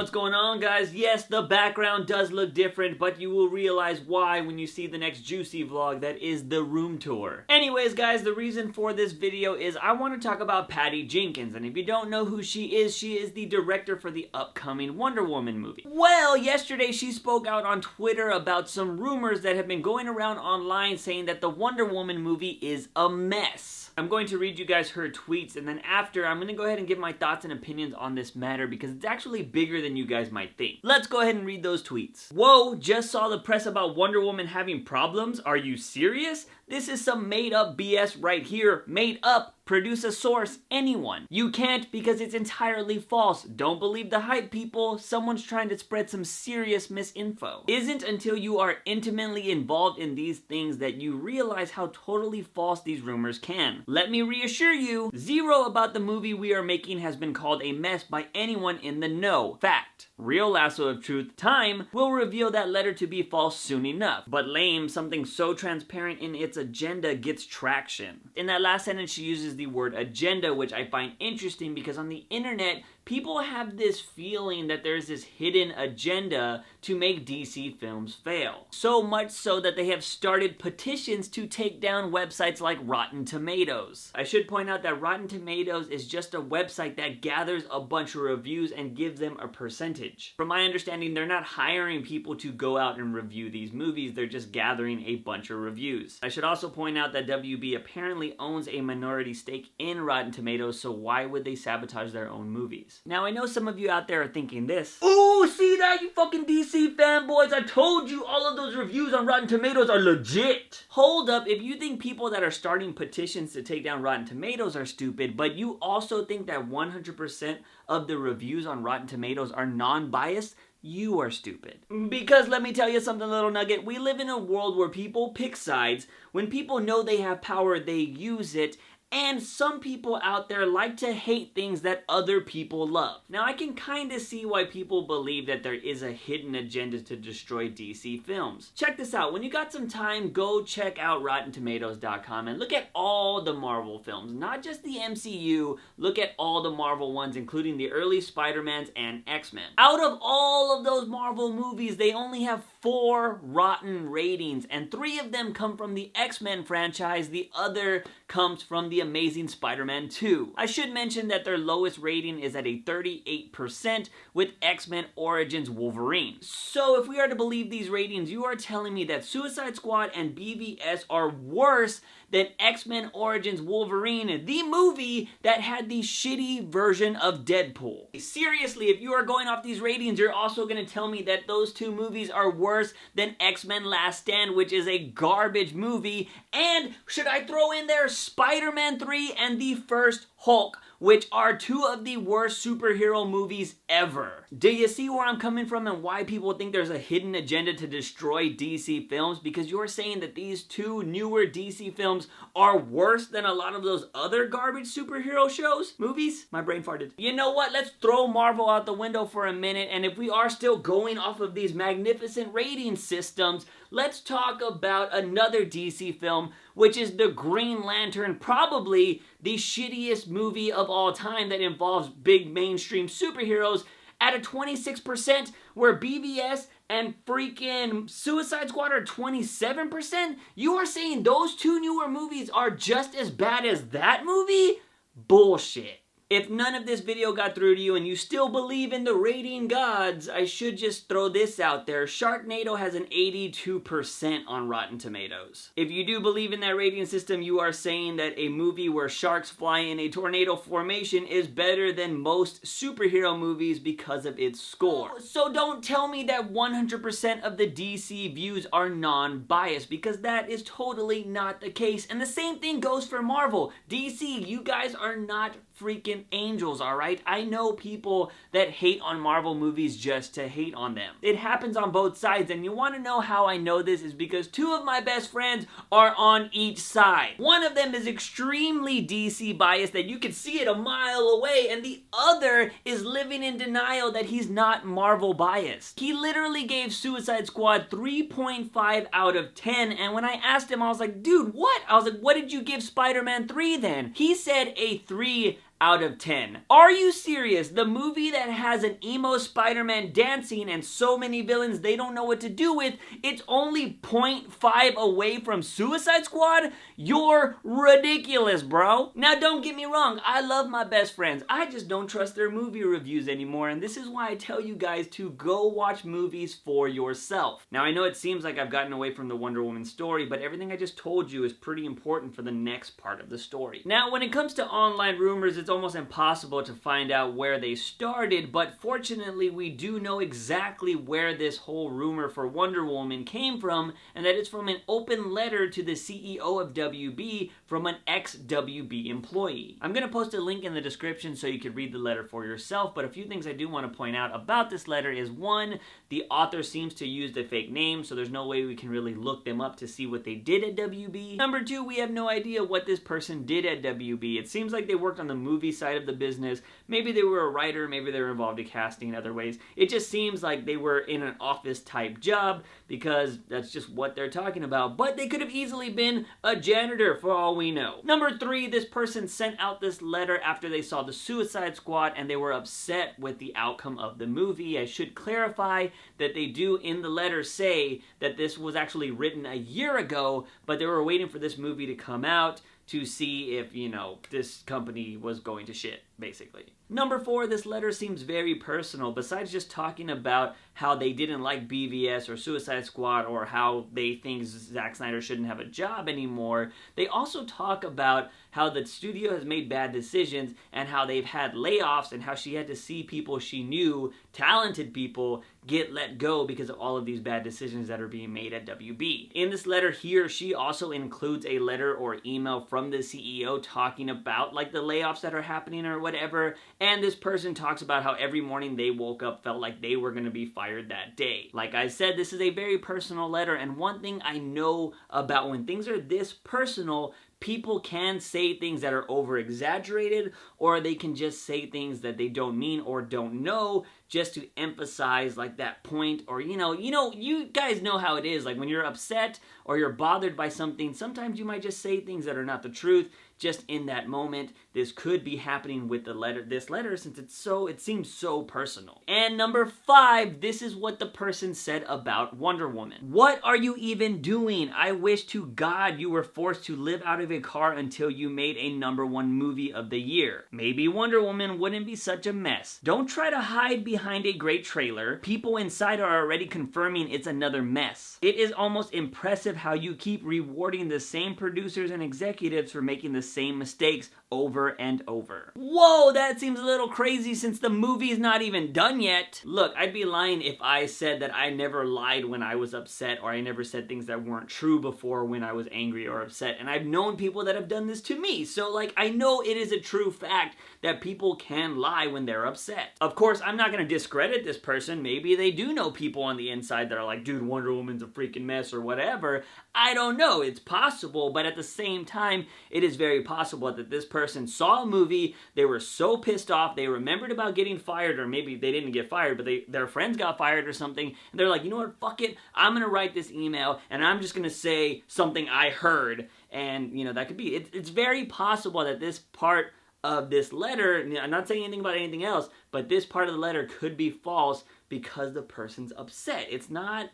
what's going on, guys? Yes, the background does look different, but you will realize why when you see the next Juicy vlog that is the room tour. Anyways, guys, the reason for this video is I want to talk about Patty Jenkins, and if you don't know who she is the director for the upcoming Wonder Woman movie. Well, yesterday she spoke out on Twitter about some rumors that have been going around online saying that the Wonder Woman movie is a mess. I'm going to read you guys her tweets, and then after, I'm going to go ahead and give my thoughts and opinions on this matter because it's actually bigger than you guys might think. Let's go ahead and read those tweets. Whoa, just saw the press about Wonder Woman having problems? Are you serious? This is some made up BS right here. Made up. Produce a source. Anyone. You can't because it's entirely false. Don't believe the hype, people. Someone's trying to spread some serious misinfo. Isn't until you are intimately involved in these things that you realize how totally false these rumors can. Let me reassure you, zero about the movie we are making has been called a mess by anyone in the know. Fact. Real lasso of truth, time, will reveal that letter to be false soon enough. But lame, something so transparent in its agenda gets traction. In that last sentence, she uses the word agenda, which I find interesting because on the internet, people have this feeling that there's this hidden agenda to make DC films fail. So much so that they have started petitions to take down websites like Rotten Tomatoes. I should point out that Rotten Tomatoes is just a website that gathers a bunch of reviews and gives them a percentage. From my understanding, they're not hiring people to go out and review these movies, they're just gathering a bunch of reviews. I should also point out that WB apparently owns a minority stake in Rotten Tomatoes, so why would they sabotage their own movies? Now, I know some of you out there are thinking this. Ooh, see that, you fucking DC fanboys? I told you all of those reviews on Rotten Tomatoes are legit. Hold up, if you think people that are starting petitions to take down Rotten Tomatoes are stupid, but you also think that 100% of the reviews on Rotten Tomatoes are non-biased, you are stupid. Because let me tell you something, little nugget. We live in a world where people pick sides. When people know they have power, they use it. And some people out there like to hate things that other people love. Now, I can kind of see why people believe that there is a hidden agenda to destroy DC films. Check this out. When you got some time, go check out RottenTomatoes.com and look at all the Marvel films. Not just the MCU, look at all the Marvel ones, including the early Spider-Mans and X-Men. Out of all of those Marvel movies, they only have 4 rotten ratings, and 3 of them come from the X-Men franchise. The other comes from the Amazing Spider-Man 2. I should mention that their lowest rating is at a 38% with X-Men Origins Wolverine. So if we are to believe these ratings, you are telling me that Suicide Squad and BVS are worse than X-Men Origins Wolverine, the movie that had the shitty version of Deadpool. Seriously, if you are going off these ratings, you're also going to tell me that those 2 movies are worse than X-Men Last Stand, which is a garbage movie. And should I throw in there Spider-Man 3 and the first Hulk, which are 2 of the worst superhero movies ever. Do you see where I'm coming from and why people think there's a hidden agenda to destroy DC films? Because you're saying that these 2 newer DC films are worse than a lot of those other garbage superhero shows? Movies? My brain farted. You know what? Let's throw Marvel out the window for a minute, and if we are still going off of these magnificent rating systems, let's talk about another DC film, which is The Green Lantern, probably the shittiest movie of all time that involves big mainstream superheroes, at a 26%, where BVS and freaking Suicide Squad are 27%? You are saying those 2 newer movies are just as bad as that movie? Bullshit. If none of this video got through to you and you still believe in the rating gods, I should just throw this out there. Sharknado has an 82% on Rotten Tomatoes. If you do believe in that rating system, you are saying that a movie where sharks fly in a tornado formation is better than most superhero movies because of its score. So don't tell me that 100% of the DC views are non-biased, because that is totally not the case. And the same thing goes for Marvel. DC, you guys are not freaking angels, alright? I know people that hate on Marvel movies just to hate on them. It happens on both sides, and you want to know how I know this is because 2 of my best friends are on each side. One of them is extremely DC biased that you can see it a mile away, and the other is living in denial that he's not Marvel biased. He literally gave Suicide Squad 3.5 out of 10, and when I asked him, I was like, dude, what? I was like, what did you give Spider-Man 3 then? He said a 3 out of 10. Are you serious? The movie that has an emo Spider-Man dancing and so many villains they don't know what to do with, it's only 0.5 away from Suicide Squad? You're ridiculous, bro. Now don't get me wrong, I love my best friends. I just don't trust their movie reviews anymore, and this is why I tell you guys to go watch movies for yourself. Now I know it seems like I've gotten away from the Wonder Woman story, but everything I just told you is pretty important for the next part of the story. Now when it comes to online rumors, it's almost impossible to find out where they started, but fortunately we do know exactly where this whole rumor for Wonder Woman came from, and that it's from an open letter to the CEO of WB from an ex-WB employee. I'm gonna post a link in the description so you can read the letter for yourself, but a few things I do want to point out about this letter is, one, the author seems to use a fake name, so there's no way we can really look them up to see what they did at WB. Number two, we have no idea what this person did at WB. It seems like they worked on the movie side of the business. Maybe they were a writer, maybe they were involved in casting in other ways. It just seems like they were in an office type job because that's just what they're talking about, but they could have easily been a janitor for all we know. Number three, this person sent out this letter after they saw the Suicide Squad and they were upset with the outcome of the movie. I should clarify that they do in the letter say that this was actually written a year ago, but they were waiting for this movie to come out to see if, you know, this company was going to shit, basically. Number four, this letter seems very personal. Besides just talking about how they didn't like BVS or Suicide Squad or how they think Zack Snyder shouldn't have a job anymore, they also talk about how the studio has made bad decisions and how they've had layoffs and how she had to see people she knew, talented people, get let go because of all of these bad decisions that are being made at WB. In this letter, he or she also includes a letter or email from the CEO talking about like the layoffs that are happening or whatever, and this person talks about how every morning they woke up felt like they were going to be fired that day. Like I said, this is a very personal letter, and one thing I know about when things are this personal, people can say things that are over-exaggerated, or they can just say things that they don't mean or don't know just to emphasize like that point, or you guys know how it is. Like when you're upset or you're bothered by something, sometimes you might just say things that are not the truth just in that moment. This could be happening with this letter since it seems so personal. And number five, this is what the person said about Wonder Woman. What are you even doing? I wish to God you were forced to live out of a car until you made a #1 movie of the year. Maybe Wonder Woman wouldn't be such a mess. Don't try to hide behind a great trailer. People inside are already confirming it's another mess. It is almost impressive how you keep rewarding the same producers and executives for making the same mistakes over and over. Whoa, that seems a little crazy since the movie's not even done yet. Look, I'd be lying if I said that I never lied when I was upset, or I never said things that weren't true before when I was angry or upset, and I've known people that have done this to me, so like I know it is a true fact that people can lie when they're upset. Of course, I'm not gonna discredit this person. Maybe they do know people on the inside that are like, dude, Wonder Woman's a freaking mess or whatever. I don't know, it's possible, but at the same time, it is very possible that this person saw a movie, they were so pissed off, they remembered about getting fired, or maybe they didn't get fired, but their friends got fired or something, and they're like, you know what, fuck it, I'm gonna write this email, and I'm just gonna say something I heard, and, you know, that could be, it's very possible that this part of this letter, I'm not saying anything about anything else, but this part of the letter could be false because the person's upset. It's not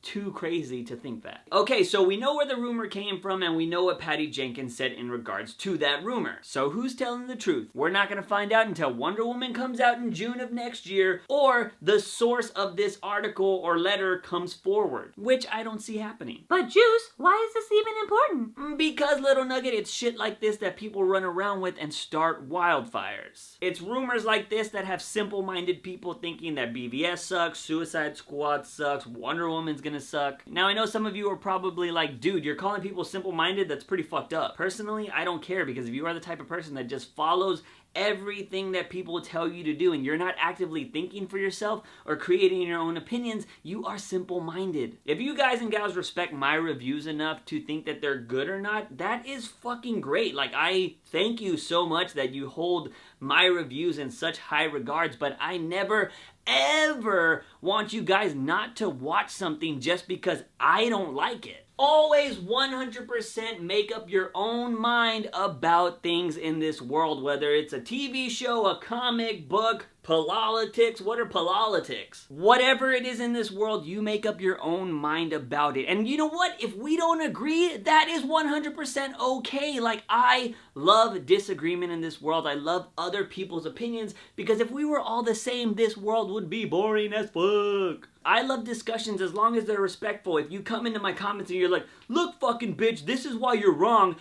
too crazy to think that. Okay, so we know where the rumor came from, and we know what Patty Jenkins said in regards to that rumor. So who's telling the truth? We're not gonna find out until Wonder Woman comes out in June of next year, or the source of this article or letter comes forward, which I don't see happening. But Juice, why is this even important? Because, little nugget, it's shit like this that people run around with and start wildfires. It's rumors like this that have simple-minded people thinking that BVS sucks, Suicide Squad sucks, Wonder Woman's gonna suck. Now, I know some of you are probably like, dude, you're calling people simple-minded? That's pretty fucked up. Personally, I don't care, because if you are the type of person that just follows everything that people tell you to do and you're not actively thinking for yourself or creating your own opinions, you are simple-minded. If you guys and gals respect my reviews enough to think that they're good or not, that is fucking great. Like, I thank you so much that you hold my reviews in such high regards, but I never ever want you guys not to watch something just because I don't like it. Always 100% make up your own mind about things in this world, whether it's a TV show, a comic book, politics. What are politics? Whatever it is in this world, you make up your own mind about it. And you know what? If we don't agree, that is 100% okay. Like, I love disagreement in this world. I love other people's opinions, because if we were all the same, this world would be boring as fuck. I love discussions as long as they're respectful. If you come into my comments and you're like, look fucking bitch, this is why you're wrong,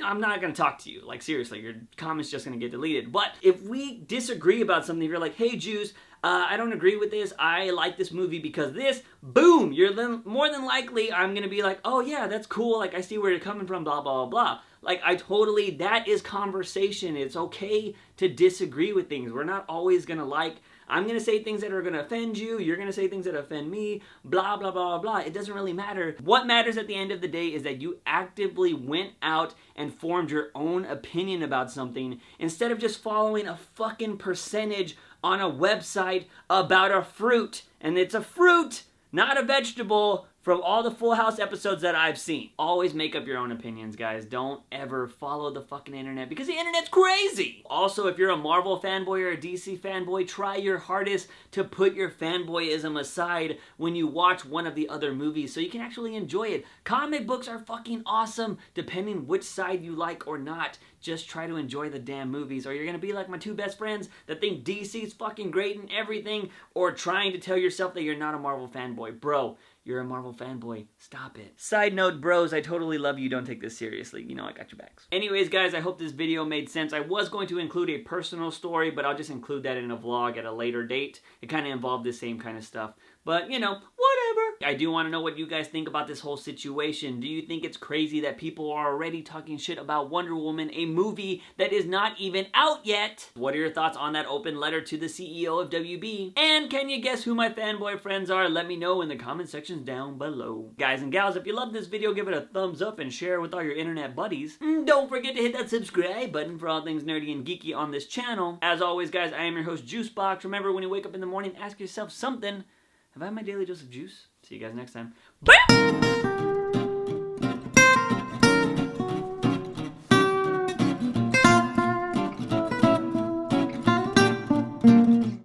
I'm not gonna talk to you. Like, seriously, your comment's just gonna get deleted. But if we disagree about something, if you're like, hey Juice, I don't agree with this, I like this movie because this, boom, more than likely, I'm gonna be like, oh yeah, that's cool, like, I see where you're coming from, blah, blah, blah, blah. Like, that is conversation. It's okay to disagree with things. We're not always gonna I'm gonna say things that are gonna offend you, you're gonna say things that offend me, blah, blah, blah, blah. It doesn't really matter. What matters at the end of the day is that you actively went out and formed your own opinion about something, instead of just following a fucking percentage on a website about a fruit. And it's a fruit, not a vegetable, from all the Full House episodes that I've seen. Always make up your own opinions, guys. Don't ever follow the fucking internet, because the internet's crazy. Also, if you're a Marvel fanboy or a DC fanboy, try your hardest to put your fanboyism aside when you watch one of the other movies so you can actually enjoy it. Comic books are fucking awesome, depending which side you like or not. Just try to enjoy the damn movies, or you're gonna be like my two best friends that think DC's fucking great and everything, or trying to tell yourself that you're not a Marvel fanboy. Bro, you're a Marvel fanboy. Stop it. Side note, bros, I totally love you. Don't take this seriously. You know I got your backs. Anyways, guys, I hope this video made sense. I was going to include a personal story, but I'll just include that in a vlog at a later date. It kind of involved the same kind of stuff. But, you know, whatever. I do want to know what you guys think about this whole situation. Do you think it's crazy that people are already talking shit about Wonder Woman, a movie that is not even out yet? What are your thoughts on that open letter to the CEO of WB? And can you guess who my fanboy friends are? Let me know in the comment sections down below. Guys and gals, if you love this video, give it a thumbs up and share it with all your internet buddies. Don't forget to hit that subscribe button for all things nerdy and geeky on this channel. As always, guys, I am your host, JUICEbox. Remember, when you wake up in the morning, ask yourself something. Have I had my daily dose of juice? See you guys next time. Bye!